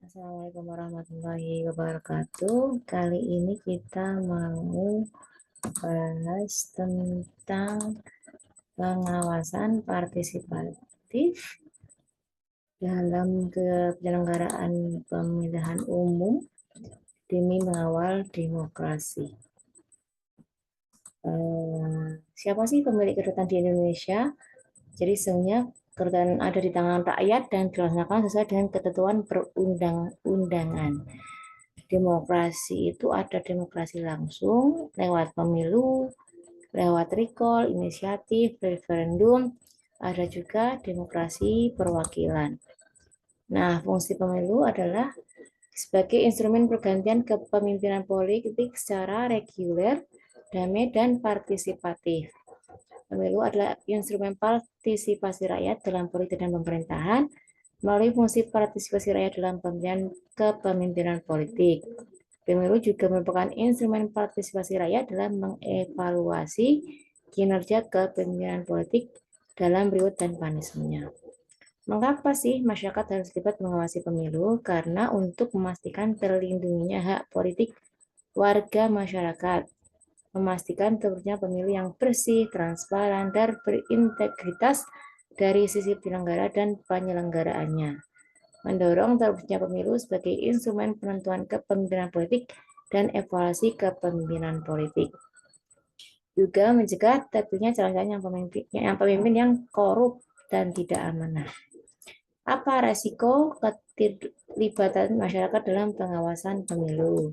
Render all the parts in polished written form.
Assalamualaikum warahmatullahi wabarakatuh. Kali ini kita mau bahas tentang pengawasan partisipatif dalam penyelenggaraan pemilihan umum demi mengawal demokrasi. Siapa sih pemilik kedudukan di Indonesia? Jadi sebenarnya kedudukan ada di tangan rakyat dan dilaksanakan sesuai dengan ketentuan perundang-undangan. Demokrasi itu ada demokrasi langsung lewat pemilu, lewat recall, inisiatif, referendum, ada juga demokrasi perwakilan. Nah, fungsi pemilu adalah sebagai instrumen pergantian kepemimpinan politik secara reguler, damai, dan partisipatif. Pemilu adalah instrumen partisipasi rakyat dalam politik dan pemerintahan melalui fungsi partisipasi rakyat dalam pemilihan kepemimpinan politik. Pemilu juga merupakan instrumen partisipasi rakyat dalam mengevaluasi kinerja kepemimpinan politik dalam reward dan punishment-nya. Mengapa sih masyarakat harus terlibat mengawasi pemilu? Karena untuk memastikan terlindunginya hak politik warga masyarakat, memastikan terwujudnya pemilu yang bersih, transparan, dan berintegritas dari sisi penyelenggara dan penyelenggaraannya, mendorong terwujudnya pemilu sebagai instrumen penentuan kepemimpinan politik dan evaluasi kepemimpinan politik. Juga mencegah terpilihnya calon-calon yang pemimpin yang korup dan tidak amanah. Apa resiko keterlibatan masyarakat dalam pengawasan pemilu?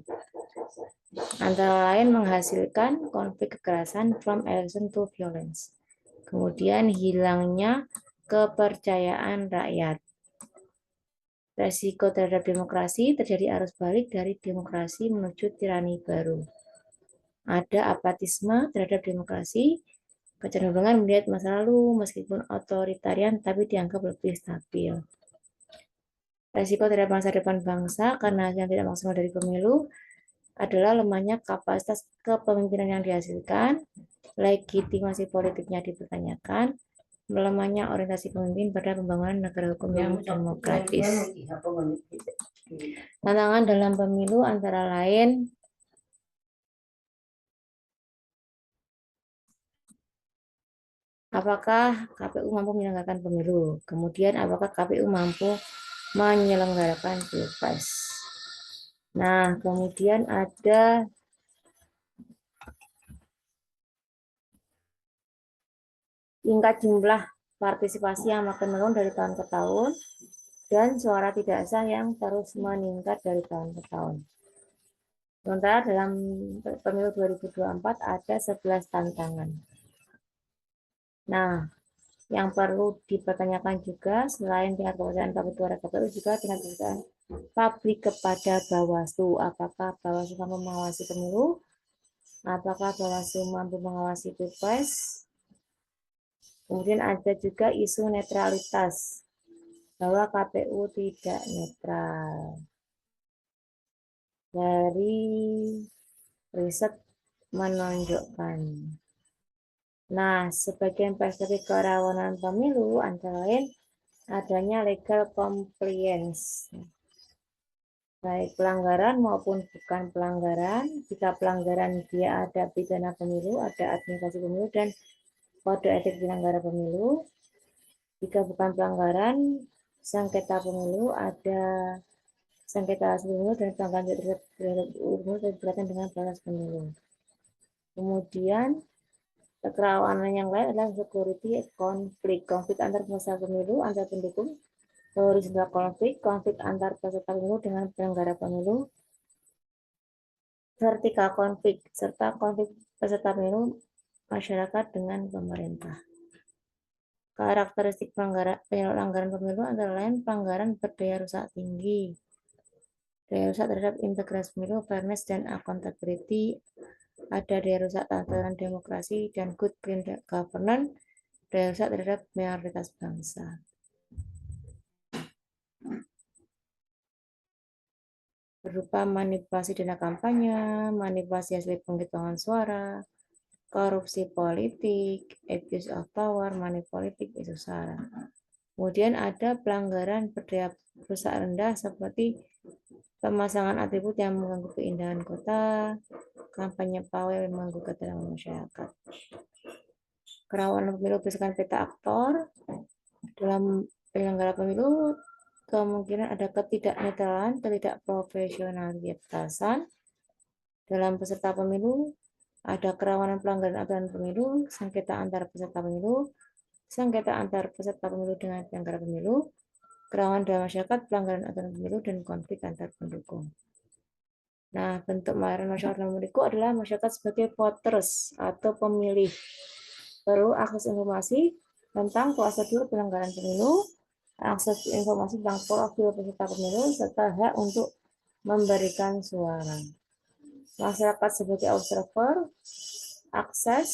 Antara lain menghasilkan konflik kekerasan from election to violence. Kemudian hilangnya kepercayaan rakyat. Resiko terhadap demokrasi, terjadi arus balik dari demokrasi menuju tirani baru. Ada apatisme terhadap demokrasi, kecenderungan melihat masa lalu meskipun otoritarian tapi dianggap lebih stabil. Resiko terhadap masa depan bangsa karena yang tidak maksimal dari pemilu adalah lemahnya kapasitas kepemimpinan yang dihasilkan, legitimasi politiknya dipertanyakan, melemahnya orientasi pemimpin pada pembangunan negara hukum yang demokratis. Tantangan dalam pemilu antara lain apakah KPU mampu menyelenggarakan pemilu? Kemudian apakah KPU mampu menyelenggarakan pilpres? Nah, kemudian ada tingkat jumlah partisipasi yang makin menurun dari tahun ke tahun dan suara tidak sah yang terus meningkat dari tahun ke tahun. Sementara dalam pemilu 2024 ada 11 tantangan. Nah, yang perlu dipertanyakan juga selain tingkat kepercayaan publik kepada KPU juga tingkat kepercayaan publik kepada Bawaslu. Apakah Bawaslu mampu mengawasi pemilu? Apakah Bawaslu mampu mengawasi pilpres? Kemudian ada juga isu netralitas, bahwa KPU tidak netral. Dari riset menunjukkan. Nah, sebagian perspektif kerawanan pemilu antara lain adanya legal compliance, baik pelanggaran maupun bukan pelanggaran. Jika pelanggaran dia ada pidana pemilu, ada administrasi pemilu, dan kode etik penyelenggara pemilu. Jika bukan pelanggaran, sengketa pemilu, ada sengketa hasil pemilu dan pelanggaran terhadap pemilu berkaitan dengan batas pemilu. Kemudian kerawanan yang lain adalah security konflik antar peserta pemilu, antar pendukung, horizontal konflik antar peserta pemilu dengan penyelenggara pemilu, vertikal konflik, serta konflik peserta pemilu masyarakat dengan pemerintah. Karakteristik pelanggaran pemilu antara lain pelanggaran berdaya rusak tinggi, daya rusak terhadap integritas pemilu, fairness dan accountability, ada daya rusak tatanan demokrasi dan good clean governance, daya rusak terhadap mayoritas bangsa. Berupa manipulasi dana kampanye, manipulasi hasil penghitungan suara, korupsi politik, abuse of power, money politik, isu sara. Kemudian ada pelanggaran berdaya rusak rendah seperti pemasangan atribut yang mengganggu keindahan kota, kampanye pawai yang mengganggu ketenangan masyarakat. Kerawanan pemilu berdasarkan peta aktor. Dalam penyelenggara pemilu, kemungkinan ada ketidaknetralan, ketidakprofesionalitasan. Dalam peserta pemilu, ada kerawanan pelanggaran aturan pemilu, sengketa antar peserta pemilu, sengketa antar peserta pemilu dengan penyelenggara pemilu, kerawanan dalam masyarakat, pelanggaran aturan pemilu, dan konflik antar pendukung. Nah, bentuk layanan masyarakat dalam pemilu adalah masyarakat sebagai voters atau pemilih. Perlu akses informasi tentang prosedur penyelenggaraan pemilu, akses informasi tentang profil peserta pemilu, serta hak untuk memberikan suara. Masyarakat sebagai observer, akses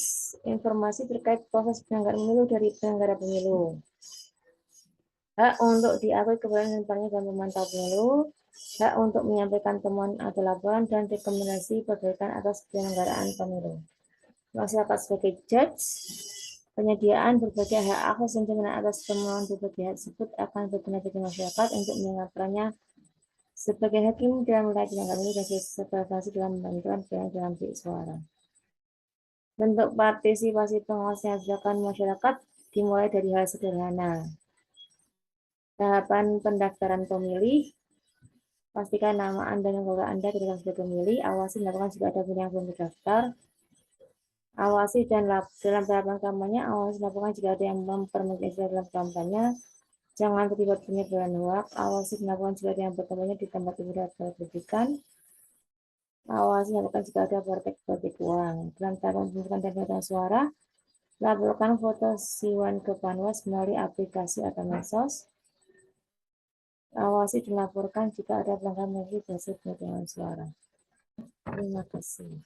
informasi terkait proses penyelenggaraan pemilu dari penyelenggara pemilu. Hak untuk diakui kebenaran dan tidaknya dalam memantau pemilu, hak untuk menyampaikan temuan atau laporan dan rekomendasi perbaikan atas penyelenggaraan pemilu. Masyarakat sebagai judge, penyediaan berbagai hak akses dan jaminan atas temuan berbagai hak tersebut akan berguna bagi masyarakat untuk mendengarkannya sebagai hakim dalam wilayah penyelenggaraan pemilu dan sebagai dalam menentukan pilihan dalam bilik suara. Bentuk partisipasi pengawas yang dilakukan masyarakat dimulai dari hal sederhana. Tahapan pendaftaran pemilih, pastikan nama Anda dan keluarga Anda ketika sudah pemilih, awasi dilakukan jika ada pemilih yang belum terdaftar, awasi dan dalam tahapan kampanye, awasi lakukan jika ada yang mempermudah dalam kampanye, jangan terlibat penyebaran hoax, awasi dilakukan jika ada yang berkampanye di tempat hiburan atau pendidikan, awasi lakukan jika ada praktek politik uang. Dalam tahapan pemilihan dan pemungutan suara, laporkan foto Siwan ke Panwas melalui aplikasi atau medsos. Awasi dilaporkan jika ada pelanggaran dari hasil penghitungan suara. Terima kasih.